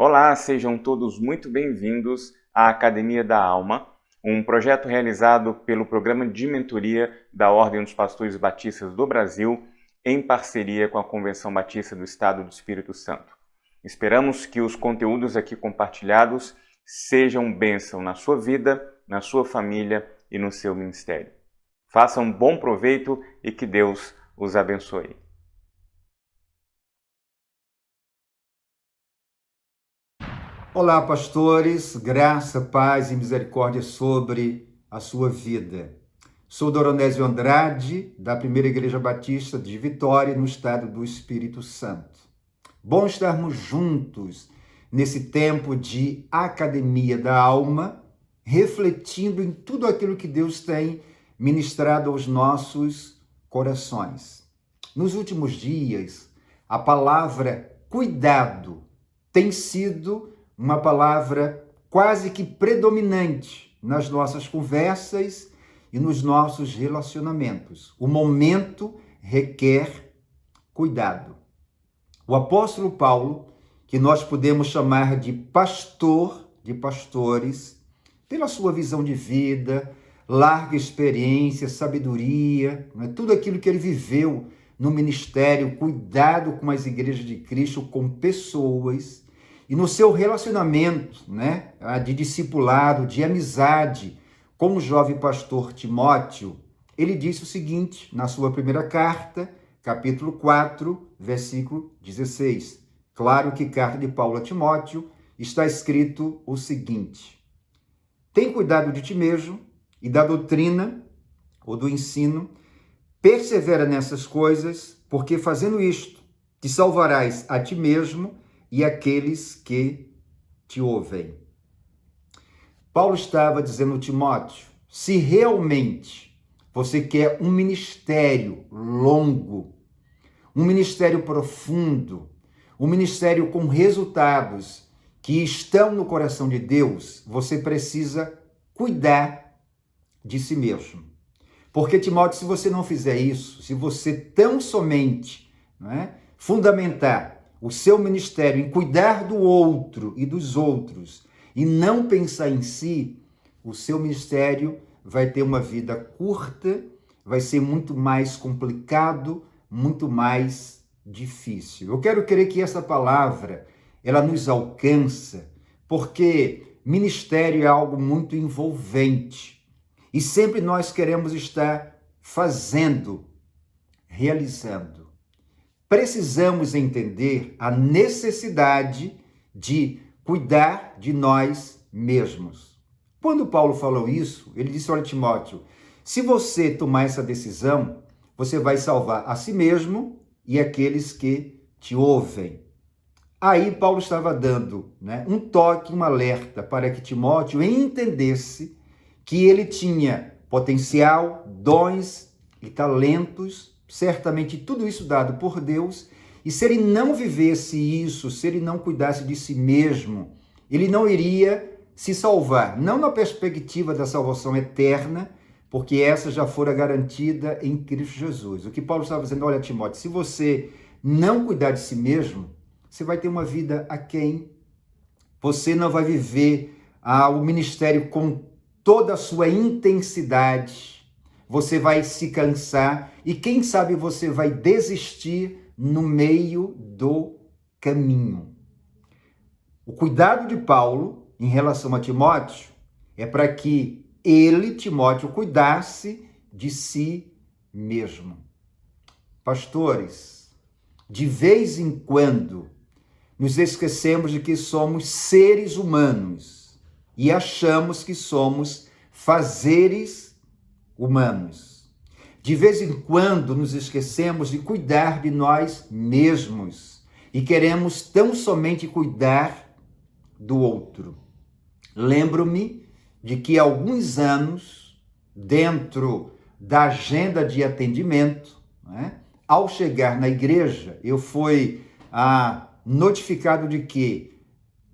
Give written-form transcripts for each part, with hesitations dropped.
Olá, sejam todos muito bem-vindos à Academia da Alma, um projeto realizado pelo Programa de Mentoria da Ordem dos Pastores Batistas do Brasil, em parceria com a Convenção Batista do Estado do Espírito Santo. Esperamos que os conteúdos aqui compartilhados sejam bênção na sua vida, na sua família e no seu ministério. Façam um bom proveito e que Deus os abençoe. Olá, pastores, graça, paz e misericórdia sobre a sua vida. Sou Doronésio Andrade, da Primeira Igreja Batista de Vitória, no estado do Espírito Santo. Bom estarmos juntos nesse tempo de Academia da Alma, refletindo em tudo aquilo que Deus tem ministrado aos nossos corações. Nos últimos dias, a palavra cuidado tem sido uma palavra quase que predominante nas nossas conversas e nos nossos relacionamentos. O momento requer cuidado. O apóstolo Paulo, que nós podemos chamar de pastor de pastores, pela sua visão de vida, larga experiência, sabedoria, tudo aquilo que ele viveu no ministério, cuidado com as igrejas de Cristo, com pessoas, e no seu relacionamento, de discipulado, de amizade com o jovem pastor Timóteo, ele disse o seguinte, na sua primeira carta, capítulo 4, versículo 16. Claro que carta de Paulo a Timóteo está escrito o seguinte: tem cuidado de ti mesmo e da doutrina ou do ensino, persevera nessas coisas, porque fazendo isto, te salvarás a ti mesmo e aqueles que te ouvem. Paulo estava dizendo a Timóteo, se realmente você quer um ministério longo, um ministério profundo, um ministério com resultados que estão no coração de Deus, você precisa cuidar de si mesmo. Porque, Timóteo, se você não fizer isso, se você tão somente fundamentar o seu ministério em cuidar do outro e dos outros e não pensar em si, o seu ministério vai ter uma vida curta, vai ser muito mais complicado, muito mais difícil. Eu quero crer que essa palavra, ela nos alcança, porque ministério é algo muito envolvente e sempre nós queremos estar fazendo, realizando. Precisamos entender a necessidade de cuidar de nós mesmos. Quando Paulo falou isso, ele disse, olha, Timóteo, se você tomar essa decisão, você vai salvar a si mesmo e aqueles que te ouvem. Aí Paulo estava dando um toque, um alerta para que Timóteo entendesse que ele tinha potencial, dons e talentos, certamente tudo isso dado por Deus, e se ele não vivesse isso, se ele não cuidasse de si mesmo, ele não iria se salvar, não na perspectiva da salvação eterna, porque essa já fora garantida em Cristo Jesus. O que Paulo estava dizendo, olha, Timóteo, se você não cuidar de si mesmo, você vai ter uma vida aquém, você não vai viver o ministério com toda a sua intensidade, você vai se cansar e quem sabe você vai desistir no meio do caminho. O cuidado de Paulo em relação a Timóteo é para que ele, Timóteo, cuidasse de si mesmo. Pastores, de vez em quando nos esquecemos de que somos seres humanos e achamos que somos fazeres humanos. De vez em quando nos esquecemos de cuidar de nós mesmos e queremos tão somente cuidar do outro. Lembro-me de que há alguns anos, dentro da agenda de atendimento, ao chegar na igreja, eu fui notificado de que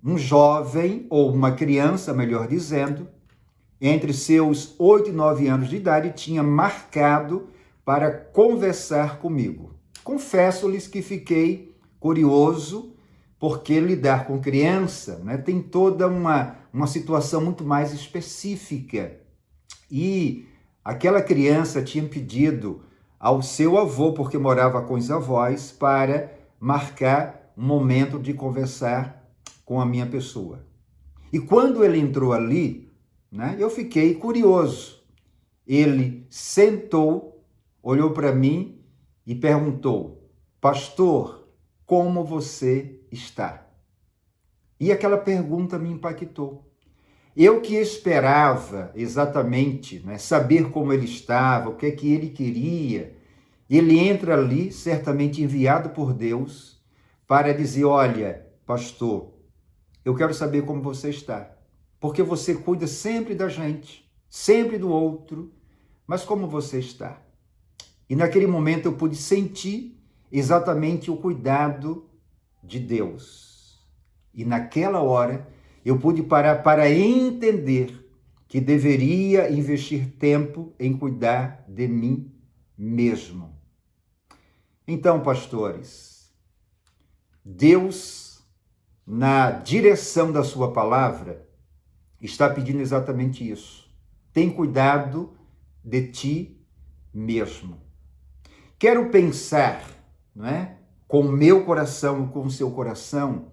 um jovem, ou uma criança, melhor dizendo, entre seus 8 e 9 anos de idade, tinha marcado para conversar comigo. Confesso-lhes que fiquei curioso, porque lidar com criança, né, tem toda uma situação muito mais específica. E aquela criança tinha pedido ao seu avô, porque morava com os avós, para marcar um momento de conversar com a minha pessoa. E quando ele entrou ali, né, eu fiquei curioso. Ele sentou, olhou para mim e perguntou: pastor, como você está? E aquela pergunta me impactou. Eu que esperava exatamente, né, saber como ele estava, o que é que ele queria, ele entra ali, certamente enviado por Deus, para dizer: olha, pastor, eu quero saber como você está, porque você cuida sempre da gente, sempre do outro, mas como você está? E naquele momento eu pude sentir exatamente o cuidado de Deus. E naquela hora eu pude parar para entender que deveria investir tempo em cuidar de mim mesmo. Então, pastores, Deus, na direção da sua palavra, está pedindo exatamente isso. Tem cuidado de ti mesmo. Quero pensar, não é, com o meu coração, com o seu coração,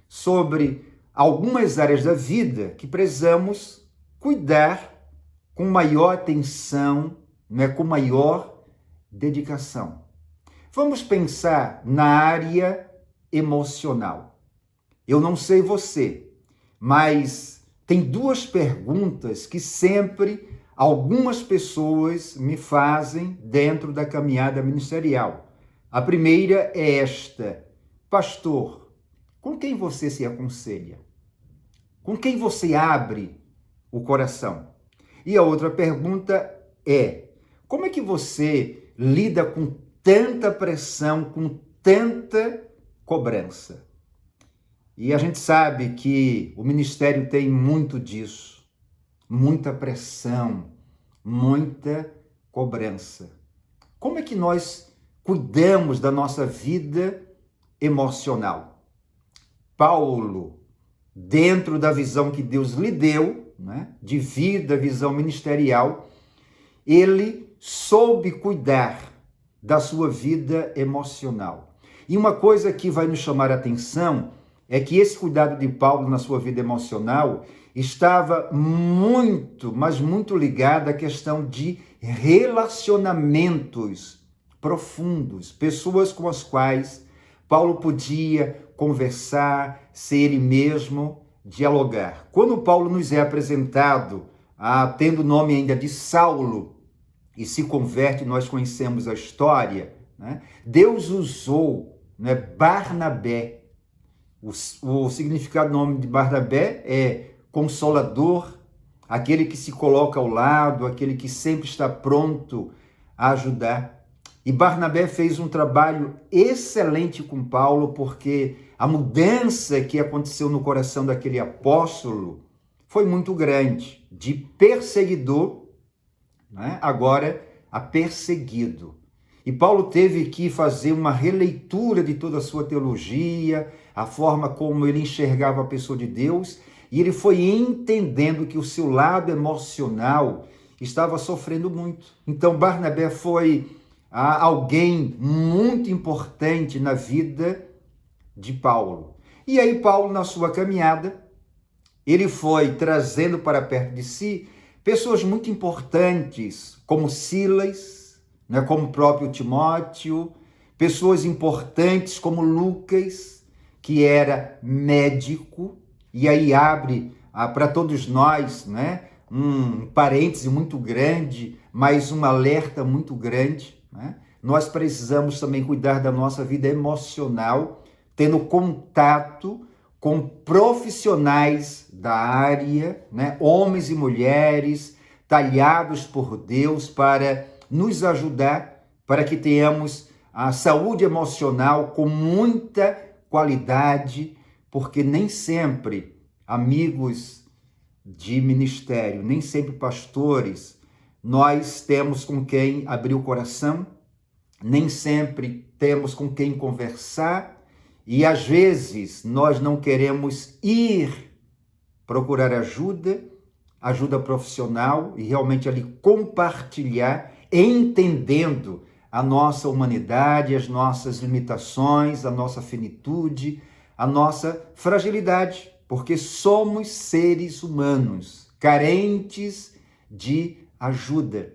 sobre algumas áreas da vida que precisamos cuidar com maior atenção, não é, com maior dedicação. Vamos pensar na área emocional. Eu não sei você, mas tem duas perguntas que sempre algumas pessoas me fazem dentro da caminhada ministerial. A primeira é esta: pastor, com quem você se aconselha? Com quem você abre o coração? E a outra pergunta é: como é que você lida com tanta pressão, com tanta cobrança? E a gente sabe que o ministério tem muito disso, muita pressão, muita cobrança. Como é que nós cuidamos da nossa vida emocional? Paulo, dentro da visão que Deus lhe deu, né, de vida, visão ministerial, ele soube cuidar da sua vida emocional. E uma coisa que vai nos chamar a atenção é que esse cuidado de Paulo na sua vida emocional estava muito, mas muito ligado à questão de relacionamentos profundos, pessoas com as quais Paulo podia conversar, ser ele mesmo, dialogar. Quando Paulo nos é apresentado, tendo o nome ainda de Saulo, e se converte, nós conhecemos a história, né? Deus usou, né, Barnabé. O significado do nome de Barnabé é consolador, aquele que se coloca ao lado, aquele que sempre está pronto a ajudar. E Barnabé fez um trabalho excelente com Paulo, porque a mudança que aconteceu no coração daquele apóstolo foi muito grande, de perseguidor, né, agora a perseguido. E Paulo teve que fazer uma releitura de toda a sua teologia, a forma como ele enxergava a pessoa de Deus, e ele foi entendendo que o seu lado emocional estava sofrendo muito. Então Barnabé foi alguém muito importante na vida de Paulo. E aí Paulo, na sua caminhada, ele foi trazendo para perto de si pessoas muito importantes, como Silas, né, como o próprio Timóteo, pessoas importantes como Lucas, que era médico, e aí abre para todos nós, né, um parêntese muito grande, mas um alerta muito grande, né? Nós precisamos também cuidar da nossa vida emocional, tendo contato com profissionais da área, né, homens e mulheres talhados por Deus para nos ajudar, para que tenhamos a saúde emocional com muita qualidade, porque nem sempre amigos de ministério, nem sempre pastores, nós temos com quem abrir o coração, nem sempre temos com quem conversar, e às vezes nós não queremos ir procurar ajuda profissional e realmente ali compartilhar, entendendo a nossa humanidade, as nossas limitações, a nossa finitude, a nossa fragilidade, porque somos seres humanos, carentes de ajuda.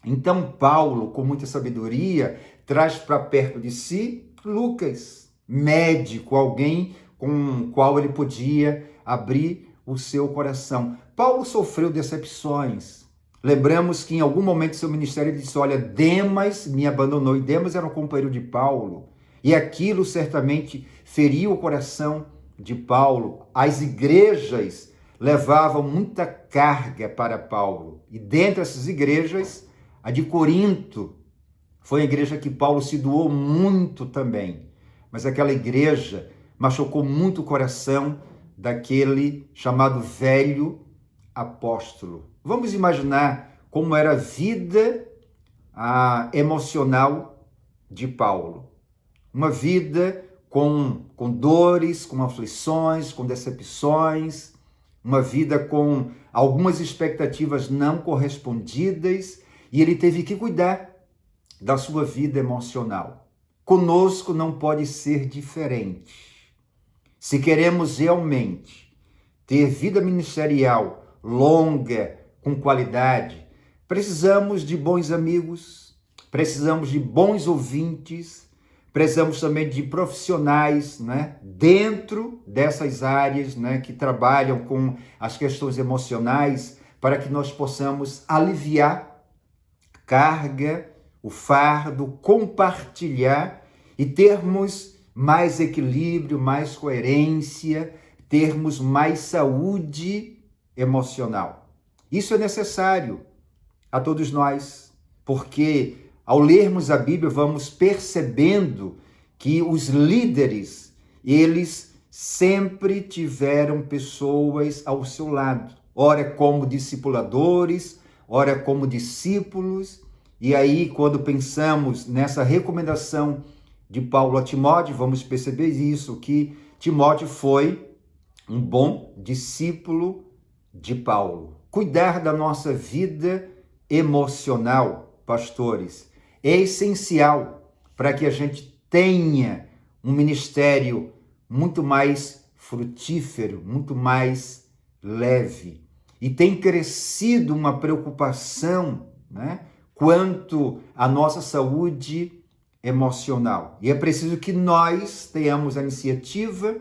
Então Paulo, com muita sabedoria, traz para perto de si Lucas, médico, alguém com o qual ele podia abrir o seu coração. Paulo sofreu decepções. Lembramos que em algum momento do seu ministério ele disse, olha, Demas me abandonou, e Demas era um companheiro de Paulo, e aquilo certamente feriu o coração de Paulo. As igrejas levavam muita carga para Paulo, e dentre essas igrejas, a de Corinto foi a igreja que Paulo se doou muito também, mas aquela igreja machucou muito o coração daquele chamado velho apóstolo. Vamos imaginar como era a vida emocional de Paulo. Uma vida com dores, com aflições, com decepções, uma vida com algumas expectativas não correspondidas, e ele teve que cuidar da sua vida emocional. Conosco não pode ser diferente. Se queremos realmente ter vida ministerial longa, com qualidade, precisamos de bons amigos, precisamos de bons ouvintes, precisamos também de profissionais, né, dentro dessas áreas, né, que trabalham com as questões emocionais, para que nós possamos aliviar a carga, o fardo, compartilhar e termos mais equilíbrio, mais coerência, termos mais saúde emocional. Isso é necessário a todos nós, porque ao lermos a Bíblia vamos percebendo que os líderes, eles sempre tiveram pessoas ao seu lado, ora como discipuladores, ora como discípulos. E aí, quando pensamos nessa recomendação de Paulo a Timóteo, vamos perceber isso, que Timóteo foi um bom discípulo de Paulo. Cuidar da nossa vida emocional, pastores, é essencial para que a gente tenha um ministério muito mais frutífero, muito mais leve. E tem crescido uma preocupação, né, quanto à nossa saúde emocional. E é preciso que nós tenhamos a iniciativa,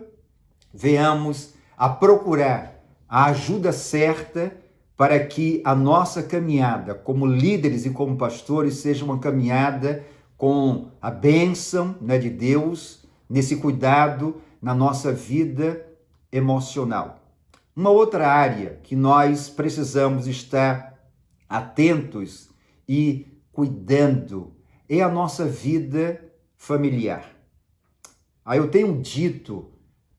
venhamos a procurar a ajuda certa para que a nossa caminhada como líderes e como pastores seja uma caminhada com a bênção, né, de Deus, nesse cuidado na nossa vida emocional. Uma outra área que nós precisamos estar atentos e cuidando é a nossa vida familiar. Eu tenho dito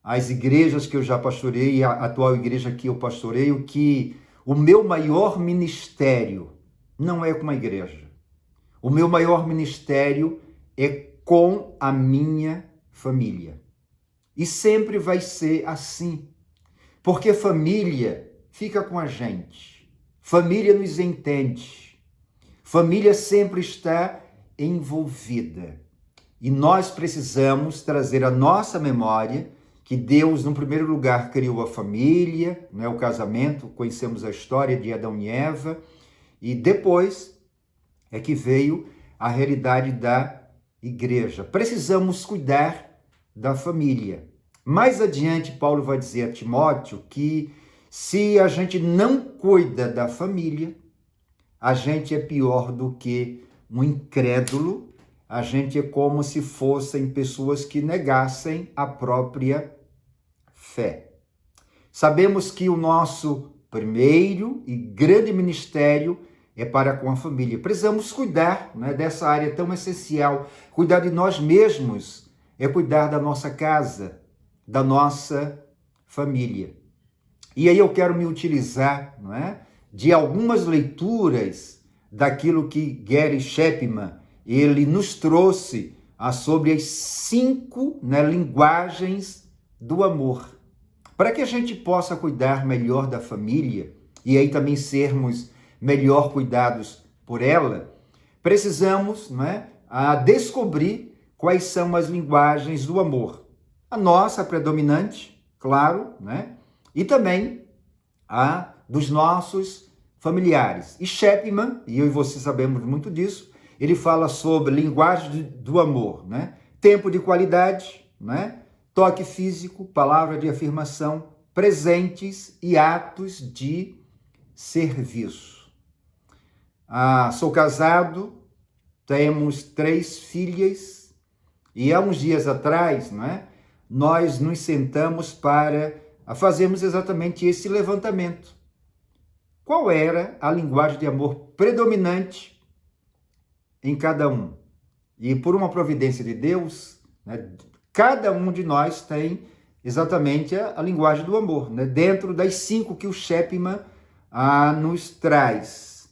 às igrejas que eu já pastorei, a atual igreja que eu pastoreio, que o meu maior ministério não é com a igreja. O meu maior ministério é com a minha família. E sempre vai ser assim. Porque família fica com a gente. Família nos entende. Família sempre está envolvida. E nós precisamos trazer à nossa memória que Deus, no primeiro lugar, criou a família, né, o casamento, conhecemos a história de Adão e Eva, e depois é que veio a realidade da igreja. Precisamos cuidar da família. Mais adiante, Paulo vai dizer a Timóteo que se a gente não cuida da família, a gente é pior do que um incrédulo, a gente é como se fossem pessoas que negassem a própria fé. Sabemos que o nosso primeiro e grande ministério é para com a família. Precisamos cuidar, né, dessa área tão essencial. Cuidar de nós mesmos é cuidar da nossa casa, da nossa família. E aí eu quero me utilizar, não é, de algumas leituras daquilo que Gary Chapman ele nos trouxe sobre as 5, né, linguagens do amor. Para que a gente possa cuidar melhor da família e aí também sermos melhor cuidados por ela, precisamos, né, descobrir quais são as linguagens do amor. A nossa predominante, claro, né, e também a dos nossos familiares. E Chapman, e eu e você sabemos muito disso, ele fala sobre linguagem do amor, né? Tempo de qualidade, né? Toque físico, palavra de afirmação, presentes e atos de serviço. Sou casado, temos 3 filhas e há uns dias atrás, né, nós nos sentamos para fazermos exatamente esse levantamento. Qual era a linguagem de amor predominante em cada um? E por uma providência de Deus, né, cada um de nós tem exatamente a linguagem do amor, né, dentro das 5 que o Chapman nos traz.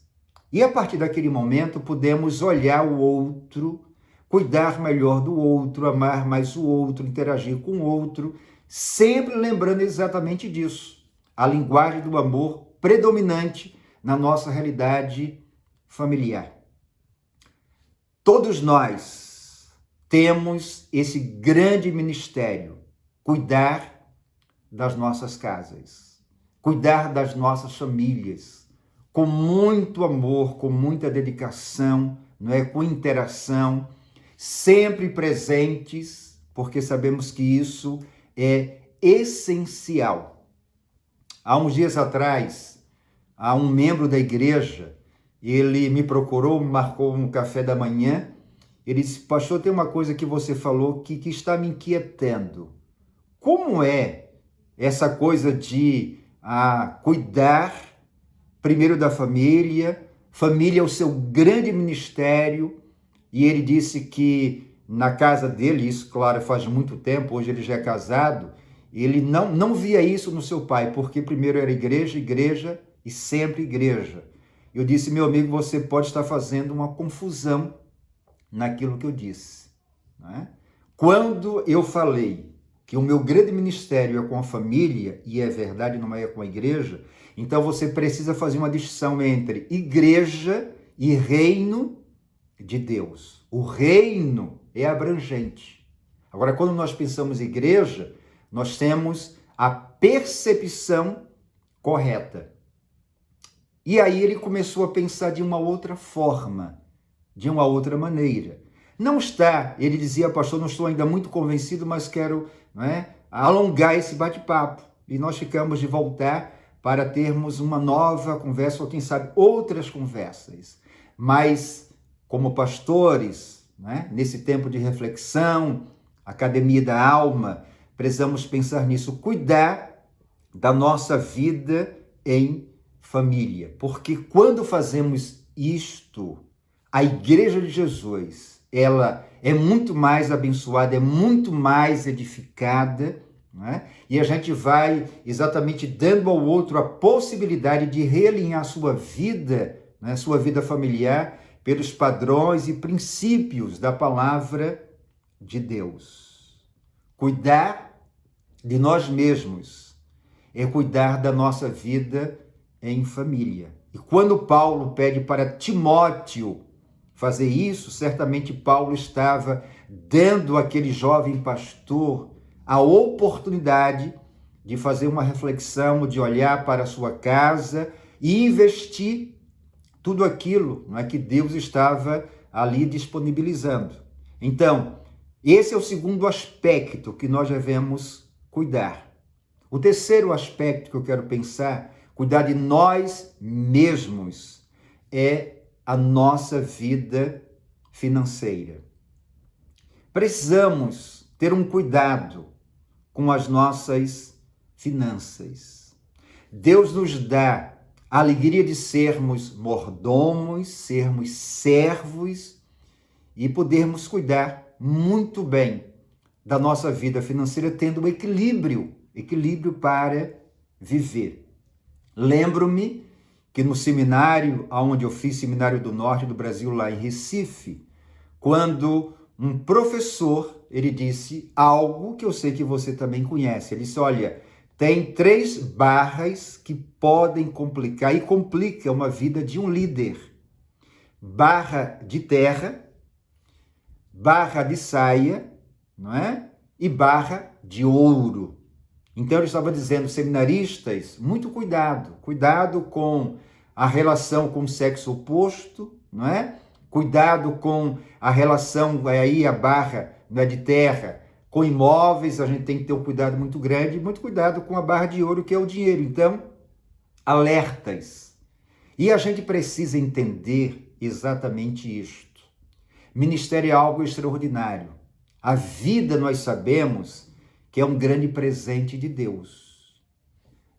E a partir daquele momento podemos olhar o outro, cuidar melhor do outro, amar mais o outro, interagir com o outro, sempre lembrando exatamente disso. A linguagem do amor predominante na nossa realidade familiar. Todos nós temos esse grande ministério, cuidar das nossas casas, cuidar das nossas famílias, com muito amor, com muita dedicação, não é? Com interação, sempre presentes, porque sabemos que isso é essencial. Há uns dias atrás, um membro da igreja, ele me procurou, marcou um café da manhã, ele disse: pastor, tem uma coisa que você falou que está me inquietando. Como é essa coisa de cuidar primeiro da família, família é o seu grande ministério, e ele disse que na casa dele, isso claro faz muito tempo, hoje ele já é casado, ele não via isso no seu pai, porque primeiro era igreja, igreja e sempre igreja. Eu disse: meu amigo, você pode estar fazendo uma confusão naquilo que eu disse, né? Quando eu falei que o meu grande ministério é com a família, e é verdade, não é com a igreja, então você precisa fazer uma distinção entre igreja e reino de Deus. O reino é abrangente. Agora, quando nós pensamos em igreja, nós temos a percepção correta. E aí ele começou a pensar de uma outra forma, de uma outra maneira. Ele dizia: pastor, não estou ainda muito convencido, mas quero, alongar esse bate-papo. E nós ficamos de voltar para termos uma nova conversa, ou quem sabe outras conversas. Mas, como pastores, nesse tempo de reflexão, Academia da Alma, precisamos pensar nisso, cuidar da nossa vida em família. Porque quando fazemos isto, a Igreja de Jesus, ela é muito mais abençoada, é muito mais edificada, e a gente vai exatamente dando ao outro a possibilidade de realinhar sua vida, sua vida familiar, pelos padrões e princípios da palavra de Deus. Cuidar de nós mesmos é cuidar da nossa vida em família. E quando Paulo pede para Timóteo fazer isso, certamente Paulo estava dando àquele jovem pastor a oportunidade de fazer uma reflexão, de olhar para a sua casa e investir tudo aquilo, que Deus estava ali disponibilizando. Então, esse é o segundo aspecto que nós devemos cuidar. O terceiro aspecto que eu quero pensar, cuidar de nós mesmos, é a nossa vida financeira. Precisamos ter um cuidado com as nossas finanças. Deus nos dá a alegria de sermos mordomos, sermos servos e podermos cuidar muito bem da nossa vida financeira, tendo um equilíbrio para viver. Lembro-me que no seminário, onde eu fiz, Seminário do Norte do Brasil, lá em Recife, quando um professor, ele disse algo que eu sei que você também conhece. Ele disse, olha, tem 3 barras que podem complicar e complica uma vida de um líder. Barra de terra, barra de saia, não é? E barra de ouro. Então ele estava dizendo, seminaristas, muito cuidado, cuidado com a relação com o sexo oposto, não é? Cuidado com a relação, aí a barra, não é, de terra, com imóveis, a gente tem que ter um cuidado muito grande, muito cuidado com a barra de ouro, que é o dinheiro. Então, alertas. E a gente precisa entender exatamente isto. Ministério é algo extraordinário. A vida, nós sabemos, que é um grande presente de Deus.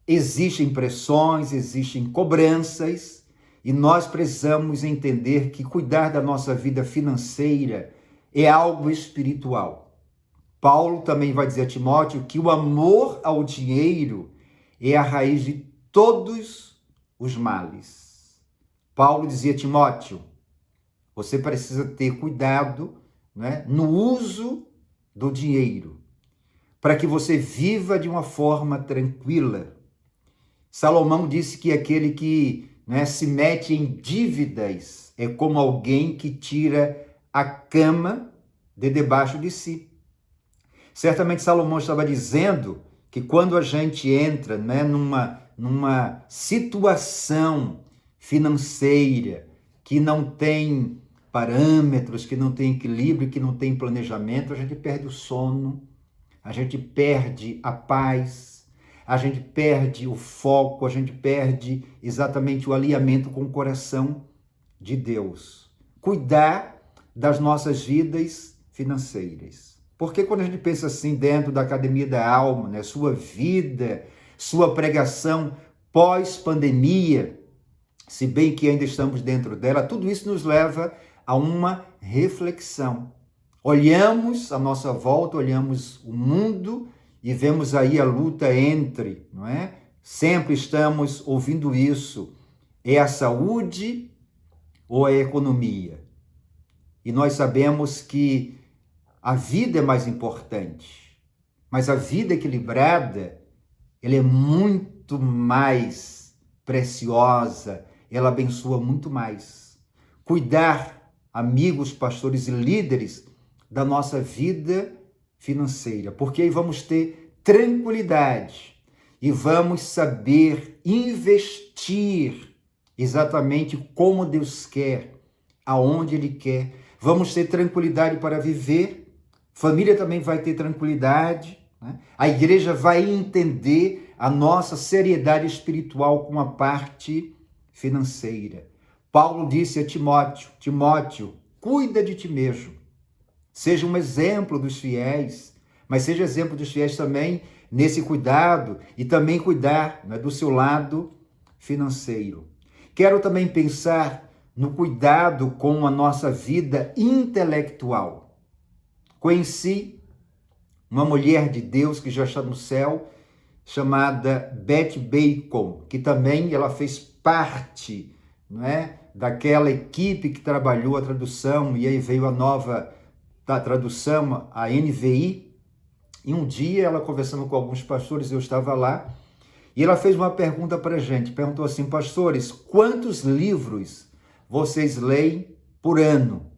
Existem pressões, existem cobranças, e nós precisamos entender que cuidar da nossa vida financeira é algo espiritual. Paulo também vai dizer a Timóteo que o amor ao dinheiro é a raiz de todos os males. Paulo dizia a Timóteo, você precisa ter cuidado, né, no uso do dinheiro, para que você viva de uma forma tranquila. Salomão disse que aquele que, né, se mete em dívidas é como alguém que tira a cama de debaixo de si. Certamente Salomão estava dizendo que quando a gente entra, né, numa situação financeira que não tem parâmetros, que não tem equilíbrio, que não tem planejamento, a gente perde o sono, a gente perde a paz, a gente perde o foco, a gente perde exatamente o alinhamento com o coração de Deus. Cuidar das nossas vidas financeiras. Porque quando a gente pensa assim dentro da Academia da Alma, né, sua vida, sua pregação pós-pandemia, se bem que ainda estamos dentro dela, tudo isso nos leva a uma reflexão. Olhamos à nossa volta, olhamos o mundo e vemos aí a luta entre, não é? Sempre estamos ouvindo isso. É a saúde ou é a economia? E nós sabemos que a vida é mais importante, mas a vida equilibrada, ela é muito mais preciosa, ela abençoa muito mais. Cuidar, amigos, pastores e líderes, da nossa vida financeira, porque aí vamos ter tranquilidade e vamos saber investir exatamente como Deus quer, aonde Ele quer. Vamos ter tranquilidade para viver, família também vai ter tranquilidade, né? A igreja vai entender a nossa seriedade espiritual com a parte financeira. Paulo disse a Timóteo, Timóteo, cuida de ti mesmo. Seja um exemplo dos fiéis, mas seja exemplo dos fiéis também nesse cuidado e também cuidar, né, do seu lado financeiro. Quero também pensar no cuidado com a nossa vida intelectual. Conheci uma mulher de Deus que já está no céu, chamada Beth Bacon, que também ela fez parte, não é, daquela equipe que trabalhou a tradução, e aí veio a nova da tradução, a NVI, e um dia ela conversando com alguns pastores, eu estava lá, e ela fez uma pergunta para a gente, perguntou assim, pastores, quantos livros vocês leem por ano?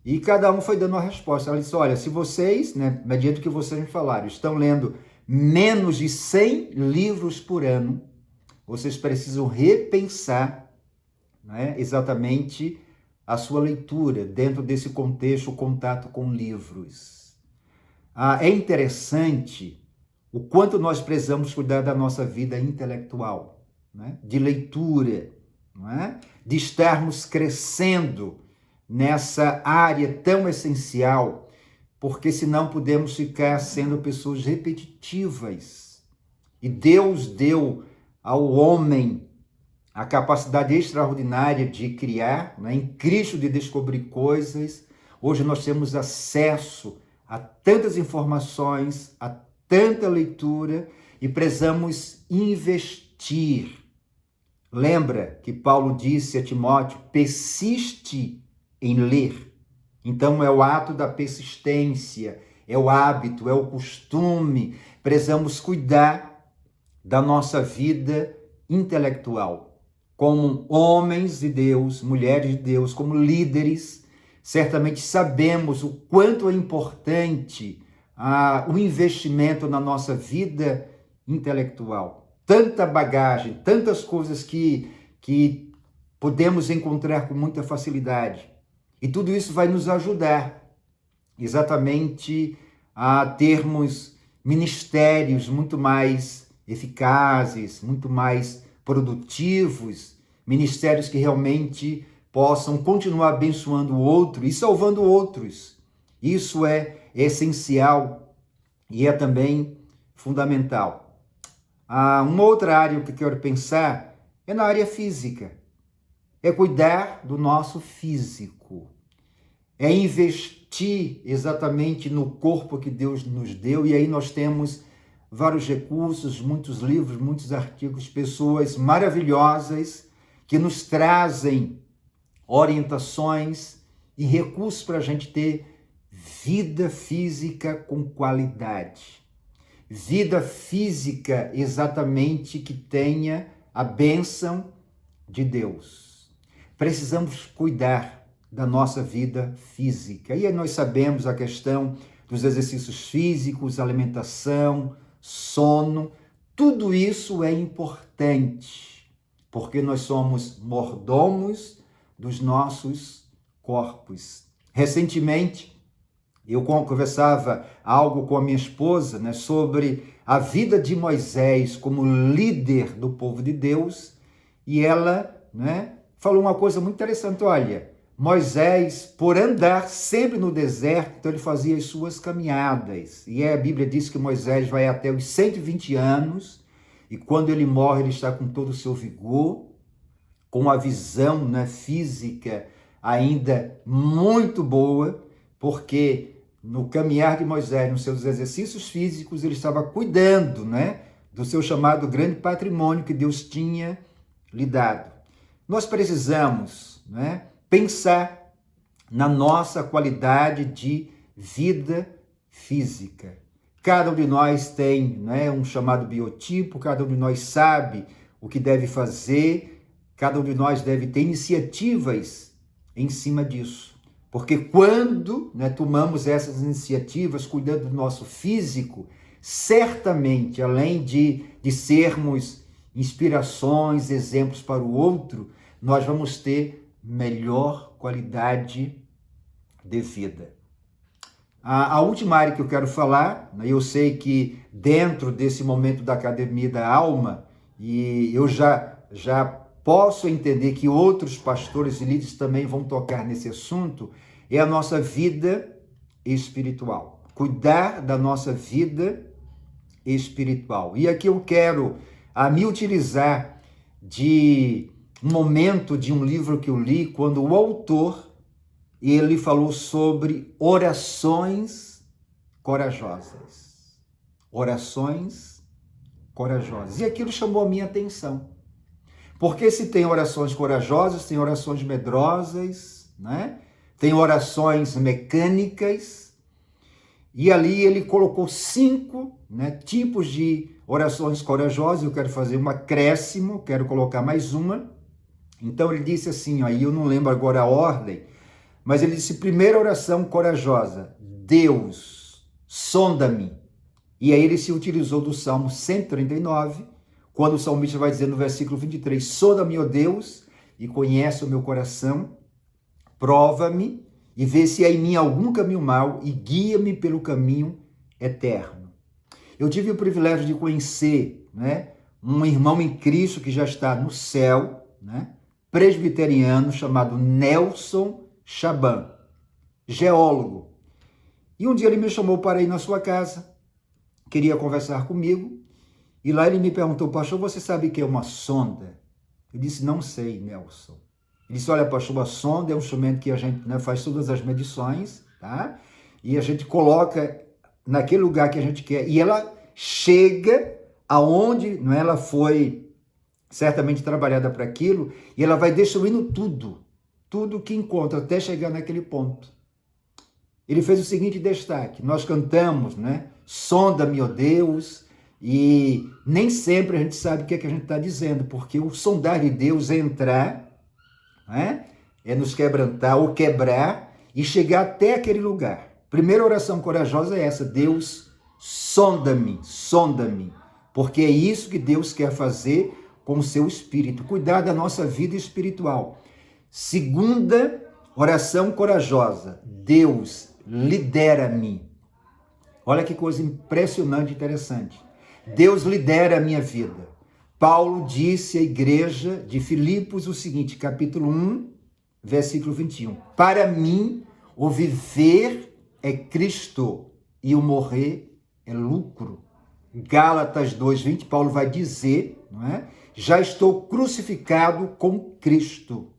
E cada um foi dando uma resposta. Ela disse, olha, se vocês, né, mediante o que vocês me falaram, estão lendo menos de 100 livros por ano, vocês precisam repensar, né, exatamente a sua leitura dentro desse contexto, o contato com livros. É interessante o quanto nós precisamos cuidar da nossa vida intelectual, né? De leitura, não é? De estarmos crescendo nessa área tão essencial, porque senão podemos ficar sendo pessoas repetitivas. E Deus deu ao homem a capacidade extraordinária de criar, né, em Cristo de descobrir coisas. Hoje nós temos acesso a tantas informações, a tanta leitura e precisamos investir. Lembra que Paulo disse a Timóteo, persiste em ler. Então é o ato da persistência, é o hábito, é o costume. Precisamos cuidar da nossa vida intelectual. Como homens de Deus, mulheres de Deus, como líderes, certamente sabemos o quanto é importante o investimento na nossa vida intelectual. Tanta bagagem, tantas coisas que podemos encontrar com muita facilidade. E tudo isso vai nos ajudar exatamente a termos ministérios muito mais eficazes, muito mais produtivos, ministérios que realmente possam continuar abençoando o outro e salvando outros. Isso é essencial e é também fundamental. Uma outra área que eu quero pensar é na área física. É cuidar do nosso físico. É investir exatamente no corpo que Deus nos deu, e aí nós temos vários recursos, muitos livros, muitos artigos, pessoas maravilhosas que nos trazem orientações e recursos para a gente ter vida física com qualidade. Vida física exatamente que tenha a bênção de Deus. Precisamos cuidar da nossa vida física. E aí nós sabemos a questão dos exercícios físicos, alimentação, sono, tudo isso é importante, porque nós somos mordomos dos nossos corpos. Recentemente, eu conversava algo com a minha esposa, né, sobre a vida de Moisés como líder do povo de Deus, e ela, né, falou uma coisa muito interessante. Olha, Moisés, por andar sempre no deserto, então ele fazia as suas caminhadas. E a Bíblia diz que Moisés vai até os 120 anos, e quando ele morre, ele está com todo o seu vigor, com a visão, né, física ainda muito boa, porque no caminhar de Moisés, nos seus exercícios físicos, ele estava cuidando, né, do seu chamado grande patrimônio que Deus tinha lhe dado. Nós precisamos, né, pensar na nossa qualidade de vida física. Cada um de nós tem, né, um chamado biotipo, cada um de nós sabe o que deve fazer, cada um de nós deve ter iniciativas em cima disso. Porque quando, né, tomamos essas iniciativas, cuidando do nosso físico, certamente, além de sermos inspirações, exemplos para o outro, nós vamos ter melhor qualidade de vida. A última área que eu quero falar, eu sei que dentro desse momento da Academia da Alma, e eu já posso entender que outros pastores e líderes também vão tocar nesse assunto, é a nossa vida espiritual. Cuidar da nossa vida espiritual. E aqui eu quero me utilizar de um momento de um livro que eu li, quando o autor, ele falou sobre orações corajosas. Orações corajosas. E aquilo chamou a minha atenção. Porque se tem orações corajosas, tem orações medrosas, né? Tem orações mecânicas. E ali ele colocou 5, né, tipos de orações corajosas. Eu quero fazer um acréscimo, quero colocar mais uma. Então ele disse assim, aí eu não lembro agora a ordem, mas ele disse: primeira oração corajosa, Deus, sonda-me. E aí ele se utilizou do Salmo 139, quando o salmista vai dizer no versículo 23, sonda-me, ó Deus, e conhece o meu coração, prova-me e vê se há em mim algum caminho mau e guia-me pelo caminho eterno. Eu tive o privilégio de conhecer, né, um irmão em Cristo que já está no céu, né, presbiteriano, chamado Nelson Chaban, geólogo. E um dia ele me chamou para ir na sua casa, queria conversar comigo, e lá ele me perguntou: pastor, você sabe o que é uma sonda? Eu disse: não sei, Nelson. Ele disse: olha, pastor, a sonda é um instrumento que a gente, né, faz todas as medições, tá? E a gente coloca naquele lugar que a gente quer, e ela chega aonde, não é, ela foi certamente trabalhada para aquilo, e ela vai destruindo tudo que encontra, até chegar naquele ponto. ele fez o seguinte destaque. Nós cantamos, né? Sonda-me, ó Deus, e nem sempre a gente sabe o que é que a gente está dizendo, porque o sondar de Deus é entrar, né? É nos quebrantar ou quebrar e chegar até aquele lugar. Primeira oração corajosa é essa: Deus, sonda-me, sonda-me, porque é isso que Deus quer fazer com o seu espírito, cuidar da nossa vida espiritual. Segunda oração corajosa: Deus, lidera-me. Olha que coisa impressionante e interessante. Deus lidera a minha vida. Paulo disse à igreja de Filipos o seguinte, capítulo 1, versículo 21. Para mim, o viver é Cristo e o morrer é lucro. Gálatas 2:20, Paulo vai dizer, não é? Já estou crucificado com Cristo.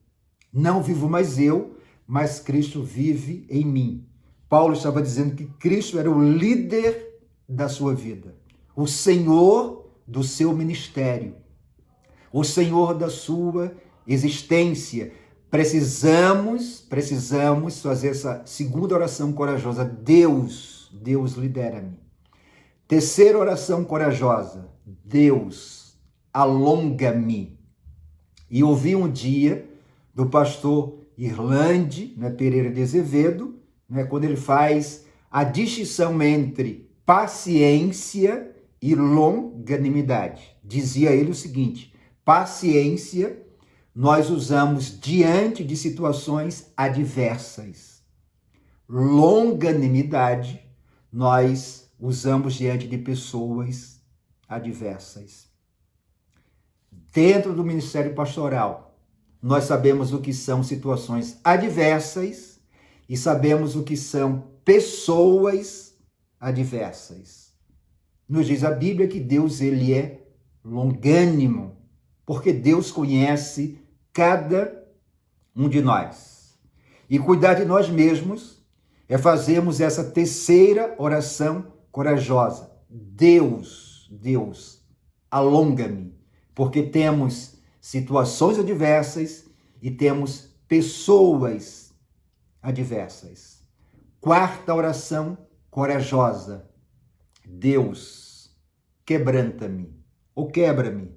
Não vivo mais eu, mas Cristo vive em mim. Paulo estava dizendo que Cristo era o líder da sua vida, o Senhor do seu ministério, o Senhor da sua existência. Precisamos fazer essa segunda oração corajosa. Deus lidera-me. Terceira oração corajosa. Deus, alonga-me. E ouvi um dia do pastor Irlande, né, Pereira de Azevedo, né, quando ele faz a distinção entre paciência e longanimidade. Dizia ele o seguinte: paciência nós usamos diante de situações adversas. Longanimidade nós usamos diante de pessoas adversas. Dentro do ministério pastoral, nós sabemos o que são situações adversas e sabemos o que são pessoas adversas. Nos diz a Bíblia que Deus, ele é longânimo, porque Deus conhece cada um de nós. E cuidar de nós mesmos é fazermos essa terceira oração corajosa. Deus, alonga-me, porque temos situações adversas e temos pessoas adversas. Quarta oração corajosa. Deus, quebranta-me ou quebra-me.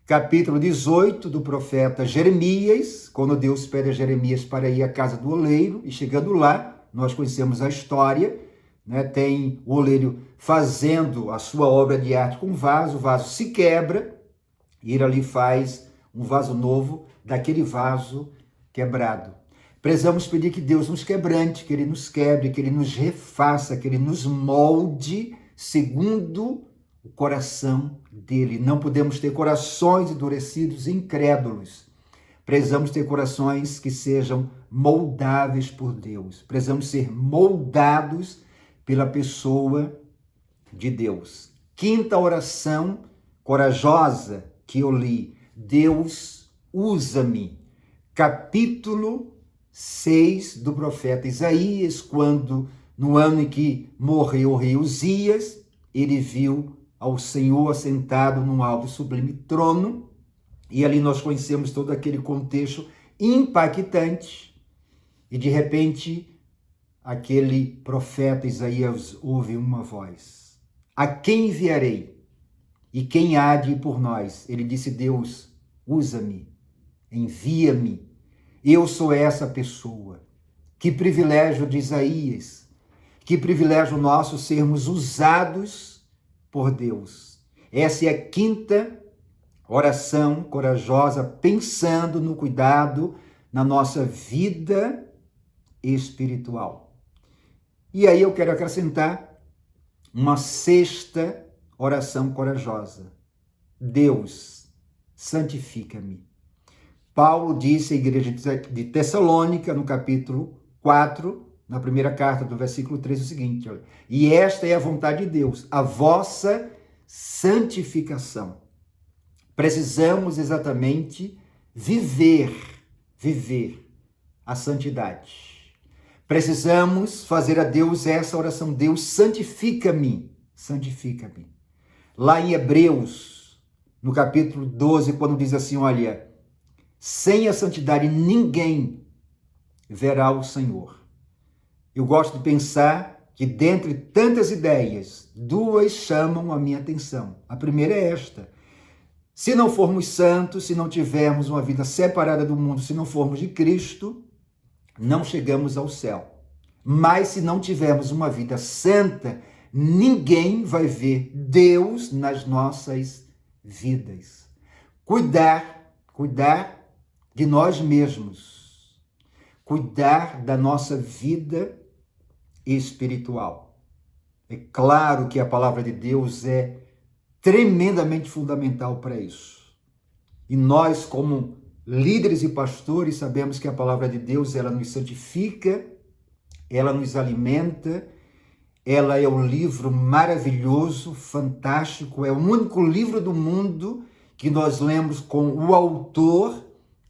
Capítulo 18 do profeta Jeremias, quando Deus pede a Jeremias para ir à casa do oleiro, e chegando lá, nós conhecemos a história, né? Tem o oleiro fazendo a sua obra de arte com o vaso se quebra, e ele ali faz um vaso novo daquele vaso quebrado. Precisamos pedir que Deus nos quebrante, que Ele nos quebre, que Ele nos refaça, que Ele nos molde segundo o coração dele. Não podemos ter corações endurecidos e incrédulos. Precisamos ter corações que sejam moldáveis por Deus. Precisamos ser moldados pela pessoa de Deus. Quinta oração corajosa que eu li. Deus, usa-me. Capítulo 6 do profeta Isaías, quando no ano em que morreu o rei Uzias, ele viu ao Senhor assentado num alto e sublime trono, e ali nós conhecemos todo aquele contexto impactante, e de repente aquele profeta Isaías ouve uma voz: a quem enviarei? E quem há de ir por nós? Ele disse: Deus, usa-me, envia-me, eu sou essa pessoa. Que privilégio de Isaías, que privilégio nosso sermos usados por Deus. Essa é a quinta oração corajosa, pensando no cuidado na nossa vida espiritual. E aí eu quero acrescentar uma sexta oração corajosa. Deus, santifica-me. Paulo disse à igreja de Tessalônica, no capítulo 4, na primeira carta, do versículo 3, o seguinte: olha, e esta é a vontade de Deus, a vossa santificação. Precisamos exatamente viver a santidade. Precisamos fazer a Deus essa oração: Deus, santifica-me, santifica-me. Lá em Hebreus, no capítulo 12, quando diz assim, olha, sem a santidade ninguém verá o Senhor. Eu gosto de pensar que, dentre tantas ideias, duas chamam a minha atenção. A primeira é esta: se não formos santos, se não tivermos uma vida separada do mundo, se não formos de Cristo, não chegamos ao céu. Mas se não tivermos uma vida santa, ninguém vai ver Deus nas nossas vidas. Cuidar de nós mesmos. Cuidar da nossa vida espiritual. É claro que a palavra de Deus é tremendamente fundamental para isso. E nós, como líderes e pastores, sabemos que a palavra de Deus, ela nos santifica, ela nos alimenta, ela é um livro maravilhoso, fantástico, é o único livro do mundo que nós lemos com o autor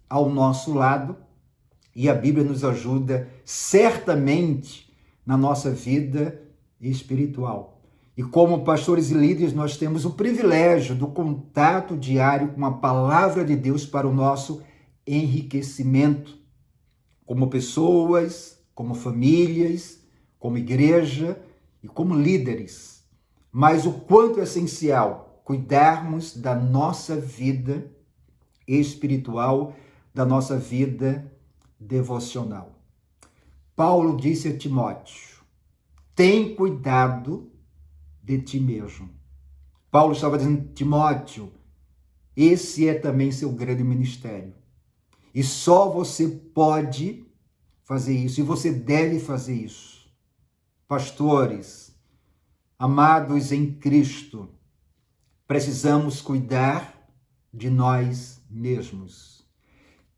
ao nosso lado, e a Bíblia nos ajuda certamente na nossa vida espiritual. E como pastores e líderes, nós temos o privilégio do contato diário com a palavra de Deus para o nosso enriquecimento, como pessoas, como famílias, como igreja e como líderes. Mas o quanto é essencial cuidarmos da nossa vida espiritual, da nossa vida devocional. Paulo disse a Timóteo: tem cuidado de ti mesmo. Paulo estava dizendo: Timóteo, esse é também seu grande ministério. E só você pode fazer isso, e você deve fazer isso. Pastores, amados em Cristo, precisamos cuidar de nós mesmos.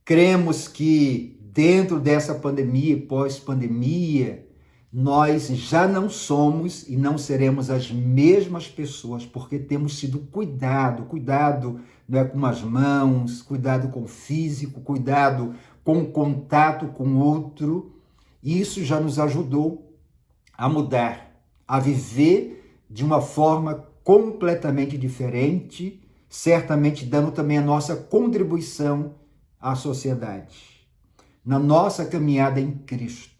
Cremos que dentro dessa pandemia e pós-pandemia, nós já não somos e não seremos as mesmas pessoas, porque temos sido cuidado não é, com as mãos, cuidado com o físico, cuidado com o contato com o outro. Isso já nos ajudou a mudar, a viver de uma forma completamente diferente, certamente dando também a nossa contribuição à sociedade. Na nossa caminhada em Cristo,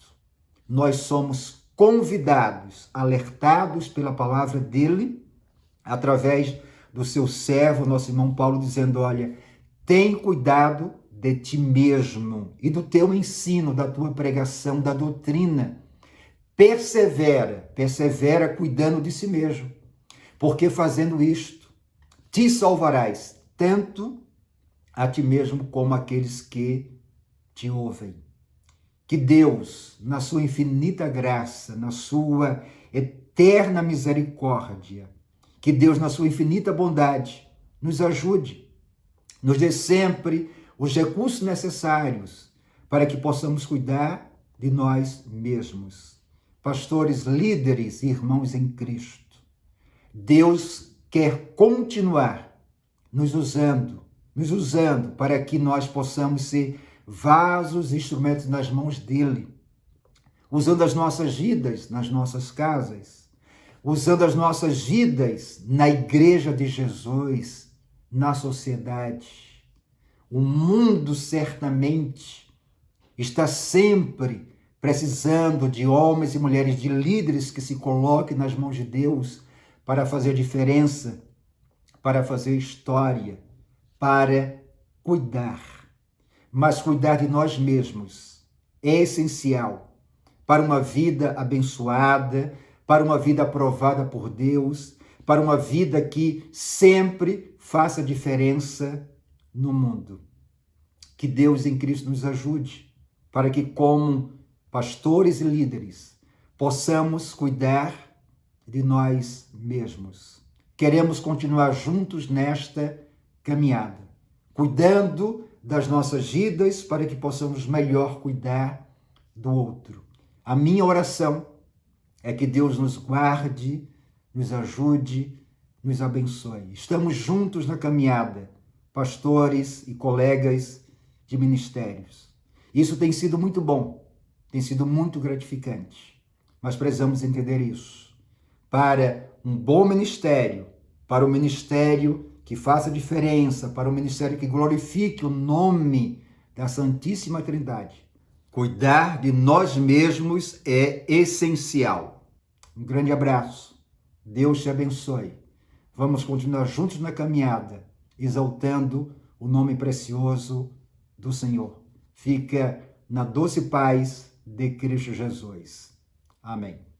nós somos convidados, alertados pela palavra dele, através do seu servo, nosso irmão Paulo, dizendo: olha, tem cuidado de ti mesmo e do teu ensino, da tua pregação, da doutrina. Persevera cuidando de si mesmo, porque fazendo isto, te salvarás, tanto a ti mesmo como aqueles que te ouvem. Que Deus, na sua infinita graça, na sua eterna misericórdia, que Deus, na sua infinita bondade, nos ajude, nos dê sempre os recursos necessários para que possamos cuidar de nós mesmos. Pastores, líderes e irmãos em Cristo, Deus quer continuar nos usando para que nós possamos ser vasos, instrumentos nas mãos dele, usando as nossas vidas nas nossas casas, usando as nossas vidas na igreja de Jesus, na sociedade. O mundo certamente está sempre precisando de homens e mulheres, de líderes que se coloquem nas mãos de Deus para fazer diferença, para fazer história, para cuidar. Mas cuidar de nós mesmos é essencial para uma vida abençoada, para uma vida aprovada por Deus, para uma vida que sempre faça diferença no mundo. Que Deus em Cristo nos ajude para que, como pastores e líderes, possamos cuidar de nós mesmos. Queremos continuar juntos nesta caminhada, cuidando das nossas vidas para que possamos melhor cuidar do outro. A minha oração é que Deus nos guarde, nos ajude, nos abençoe. Estamos juntos na caminhada, pastores e colegas de ministérios. Isso tem sido muito bom, tem sido muito gratificante, mas precisamos entender isso. Para um bom ministério, para um ministério que faça diferença, para um ministério que glorifique o nome da Santíssima Trindade, Cuidar de nós mesmos é essencial. Um grande abraço. Deus te abençoe. Vamos continuar juntos na caminhada, exaltando o nome precioso do Senhor. Fica na doce paz de Cristo Jesus. Amém.